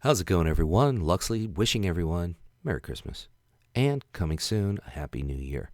How's it going, everyone? Luxeley wishing everyone Merry Christmas and coming soon, a Happy New Year.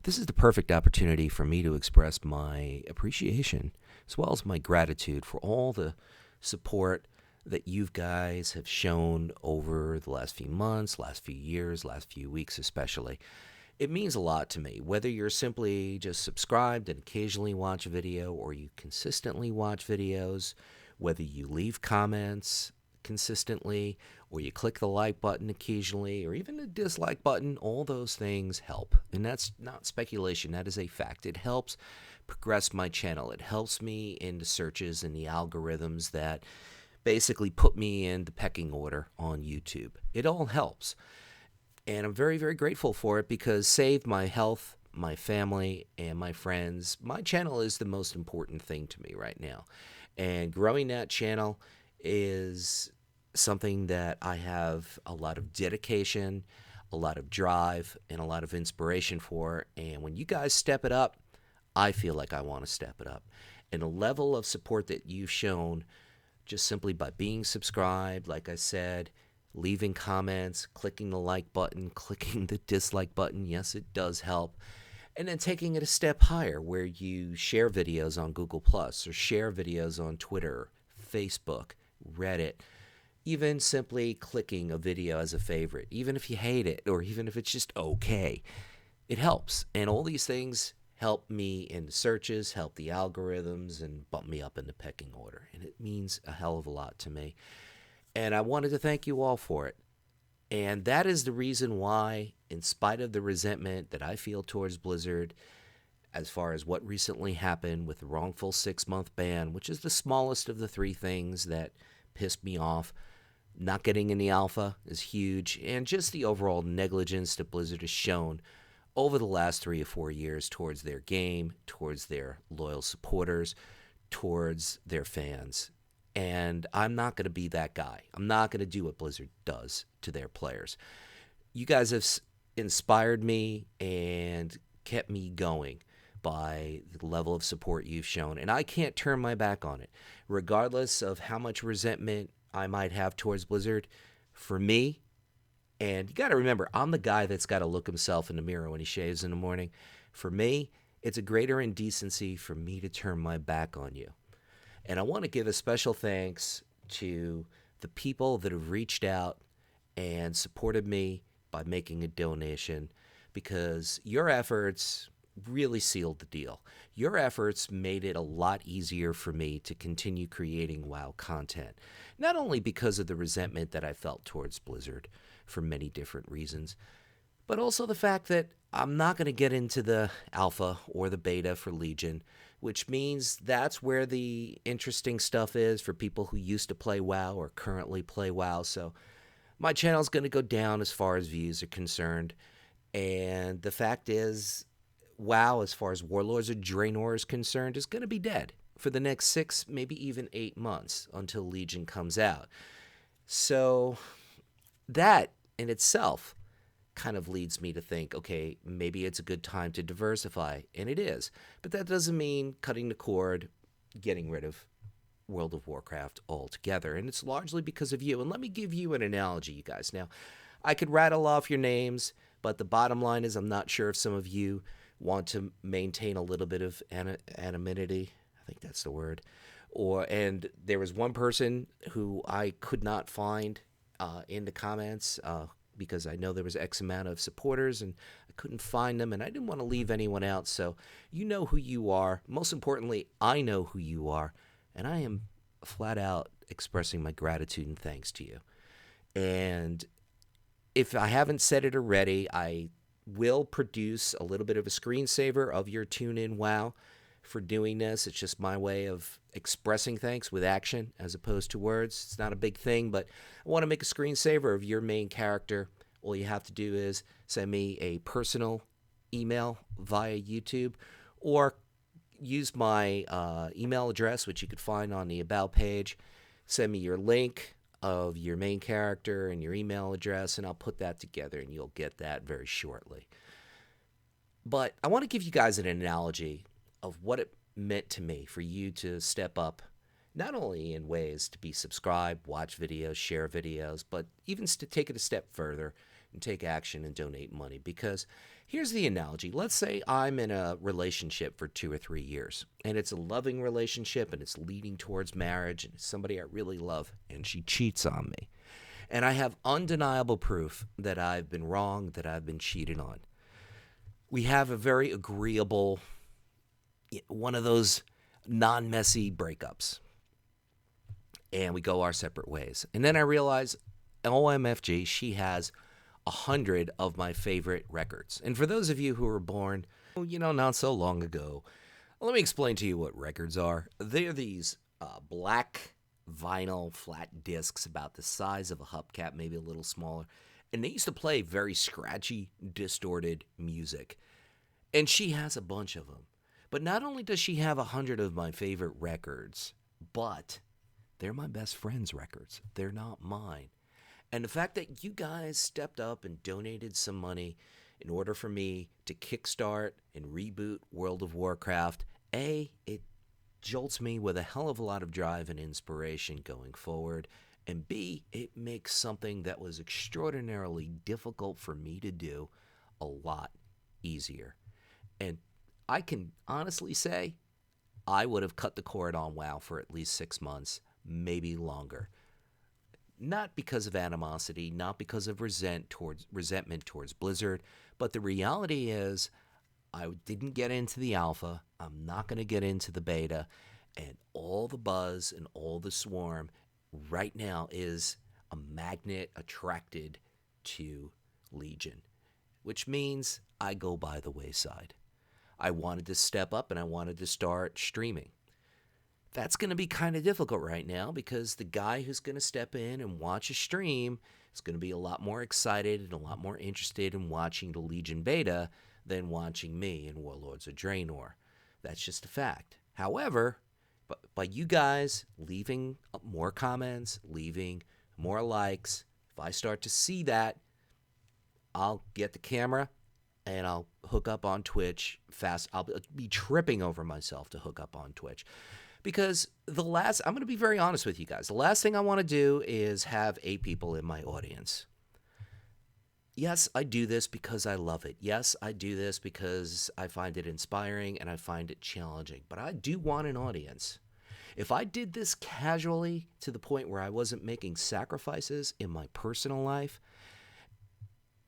This is the perfect opportunity for me to express my appreciation as well as my gratitude for all the support that you guys have shown over the last few months, last few years, last few weeks especially. It means a lot to me, whether you're simply just subscribed and occasionally watch a video or you consistently watch videos, whether you leave comments consistently or you click the like button occasionally or even the dislike button. All those things help, and that's not speculation, that is a fact. It helps progress my channel. It helps me in the searches and the algorithms that basically put me in the pecking order on YouTube. It all helps, and I'm very, very grateful for it because saved my health, my family, and my friends. My channel is the most important thing to me right now, and growing that channel is something that I have a lot of dedication, a lot of drive, and a lot of inspiration for. And when you guys step it up, I feel like I want to step it up. And the level of support that you've shown just simply by being subscribed, like I said, leaving comments, clicking the like button, clicking the dislike button, yes, it does help. And then taking it a step higher where you share videos on Google Plus or share videos on Twitter, Facebook, Reddit, even simply clicking a video as a favorite, even if you hate it or even if it's just okay, it helps. And all these things help me in the searches, help the algorithms, and bump me up in the pecking order. And it means a hell of a lot to me. And I wanted to thank you all for it. And that is the reason why, in spite of the resentment that I feel towards Blizzard, as far as what recently happened with the wrongful 6-month ban, which is the smallest of the three things that pissed me off. Not getting in the alpha is huge, and just the overall negligence that Blizzard has shown over the last 3 or 4 years towards their game, towards their loyal supporters, towards their fans. And I'm not going to be that guy. I'm not going to do what Blizzard does to their players. You guys have inspired me and kept me going by the level of support you've shown, and I can't turn my back on it. Regardless of how much resentment I might have towards Blizzard, for me, and you got to remember, I'm the guy that's got to look himself in the mirror when he shaves in the morning. For me, it's a greater indecency for me to turn my back on you. And I want to give a special thanks to the people that have reached out and supported me by making a donation, because your efforts really sealed the deal. Your efforts made it a lot easier for me to continue creating WoW content, not only because of the resentment that I felt towards Blizzard for many different reasons, but also the fact that I'm not going to get into the alpha or the beta for Legion, which means that's where the interesting stuff is for people who used to play WoW or currently play WoW. So my channel's going to go down as far as views are concerned. And the fact is, WoW, as far as Warlords of Draenor is concerned, is going to be dead for the next 6, maybe even 8 months until Legion comes out. So that in itself kind of leads me to think, okay, maybe it's a good time to diversify, and it is. But that doesn't mean cutting the cord, getting rid of World of Warcraft altogether, and it's largely because of you. And let me give you an analogy, you guys. Now, I could rattle off your names, but the bottom line is I'm not sure if some of you want to maintain a little bit of anonymity. I think that's the word. And there was one person who I could not find in the comments because I know there was X amount of supporters and I couldn't find them, and I didn't want to leave anyone out. So you know who you are. Most importantly, I know who you are, and I am flat out expressing my gratitude and thanks to you. And if I haven't said it already, I will produce a little bit of a screensaver of your TuneIn WoW for doing this. It's just my way of expressing thanks with action as opposed to words. It's not a big thing, but I want to make a screensaver of your main character. All you have to do is send me a personal email via YouTube or use my email address, which you could find on the About page. Send me your link of your main character and your email address, and I'll put that together, and you'll get that very shortly. But I want to give you guys an analogy of what it meant to me for you to step up not only in ways to be subscribed, watch videos, share videos, but even to take it a step further and take action and donate money. Because here's the analogy. Let's say I'm in a relationship for 2 or 3 years, and it's a loving relationship, and it's leading towards marriage, and it's somebody I really love, and she cheats on me. And I have undeniable proof that I've been wrong, that I've been cheated on. We have a very agreeable, one of those non-messy breakups, and we go our separate ways. And then I realize, OMFG, she has 100 of my favorite records. And for those of you who were born, not so long ago, let me explain to you what records are. They're these black vinyl flat discs about the size of a hubcap, maybe a little smaller. And they used to play very scratchy, distorted music. And she has a bunch of them. But not only does she have 100 of my favorite records, but they're my best friend's records. They're not mine. And the fact that you guys stepped up and donated some money in order for me to kickstart and reboot World of Warcraft, A, it jolts me with a hell of a lot of drive and inspiration going forward, and B, it makes something that was extraordinarily difficult for me to do a lot easier. And I can honestly say I would have cut the cord on WoW for at least 6 months, maybe longer. Not because of animosity, not because of resentment towards Blizzard, but the reality is I didn't get into the alpha. I'm not going to get into the beta, and all the buzz and all the swarm right now is a magnet attracted to Legion, which means I go by the wayside. I wanted to step up and I wanted to start streaming. That's going to be kind of difficult right now because the guy who's going to step in and watch a stream is going to be a lot more excited and a lot more interested in watching the Legion beta than watching me in Warlords of Draenor. That's just a fact. However, by you guys leaving more comments, leaving more likes, if I start to see that, I'll get the camera and I'll hook up on Twitch fast. I'll be tripping over myself to hook up on Twitch. Because I'm going to be very honest with you guys. The last thing I want to do is have 8 people in my audience. Yes, I do this because I love it. Yes, I do this because I find it inspiring and I find it challenging. But I do want an audience. If I did this casually to the point where I wasn't making sacrifices in my personal life,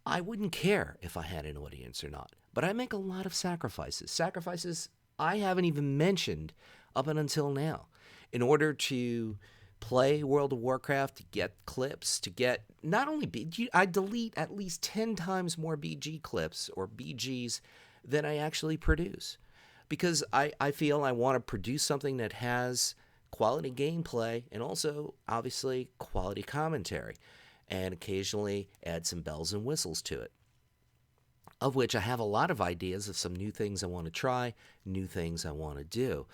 I wouldn't care if I had an audience or not. But I make a lot of sacrifices. Sacrifices I haven't even mentioned up until now. In order to play World of Warcraft, to get clips, to get not only BG, I delete at least 10 times more BG clips or BGs than I actually produce. Because I feel I want to produce something that has quality gameplay and also, obviously, quality commentary. And occasionally add some bells and whistles to it. Of which I have a lot of ideas of some new things I want to try, new things I want to do.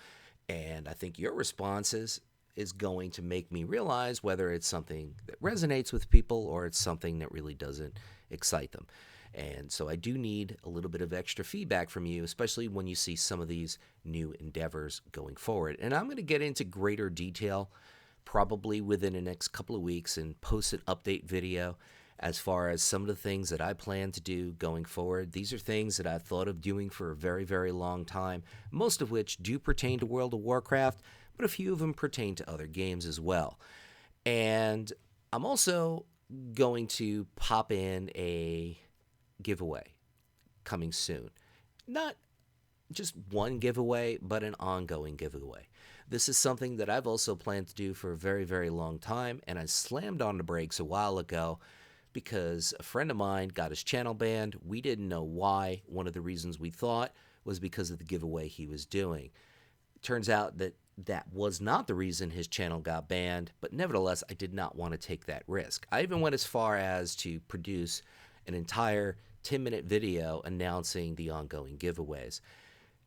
And I think your responses is going to make me realize whether it's something that resonates with people or it's something that really doesn't excite them. And so I do need a little bit of extra feedback from you, especially when you see some of these new endeavors going forward. And I'm going to get into greater detail probably within the next couple of weeks and post an update video as far as some of the things that I plan to do going forward. These are things that I've thought of doing for a very, very long time, most of which do pertain to World of Warcraft, but a few of them pertain to other games as well. And I'm also going to pop in a giveaway coming soon. Not just one giveaway, but an ongoing giveaway. This is something that I've also planned to do for a very, very long time, and I slammed on the brakes a while ago because a friend of mine got his channel banned. We didn't know why. One of the reasons we thought was because of the giveaway he was doing. It turns out that that was not the reason his channel got banned, but nevertheless, I did not want to take that risk. I even went as far as to produce an entire 10-minute video announcing the ongoing giveaways.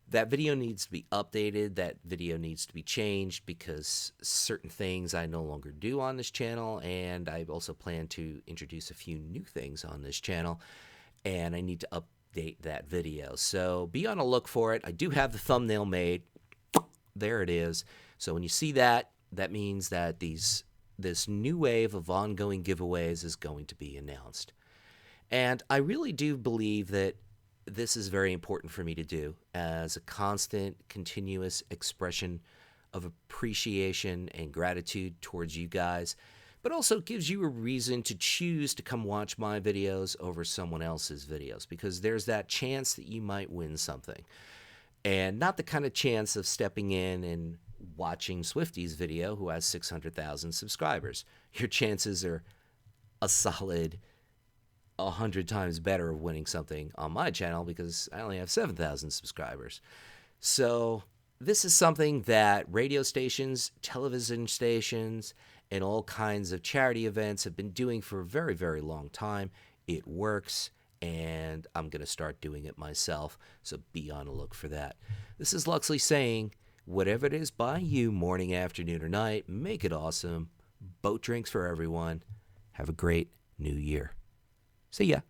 That video needs to be updated. That video needs to be changed because certain things I no longer do on this channel, and I also plan to introduce a few new things on this channel, and I need to update that video. So be on a look for it. I do have the thumbnail made. There it is. So when you see that, that means that this new wave of ongoing giveaways is going to be announced. And I really do believe that this is very important for me to do as a constant, continuous expression of appreciation and gratitude towards you guys, but also gives you a reason to choose to come watch my videos over someone else's videos, because there's that chance that you might win something. And not the kind of chance of stepping in and watching Swifty's video who has 600,000 subscribers. Your chances are a solid 100 times better of winning something on my channel because I only have 7,000 subscribers. So this is something that radio stations, television stations, and all kinds of charity events have been doing for a very, very long time. It works, and I'm going to start doing it myself, so be on the look for that. This is Luxeley saying, whatever it is by you, morning, afternoon, or night, make it awesome. Boat drinks for everyone. Have a great new year. See ya.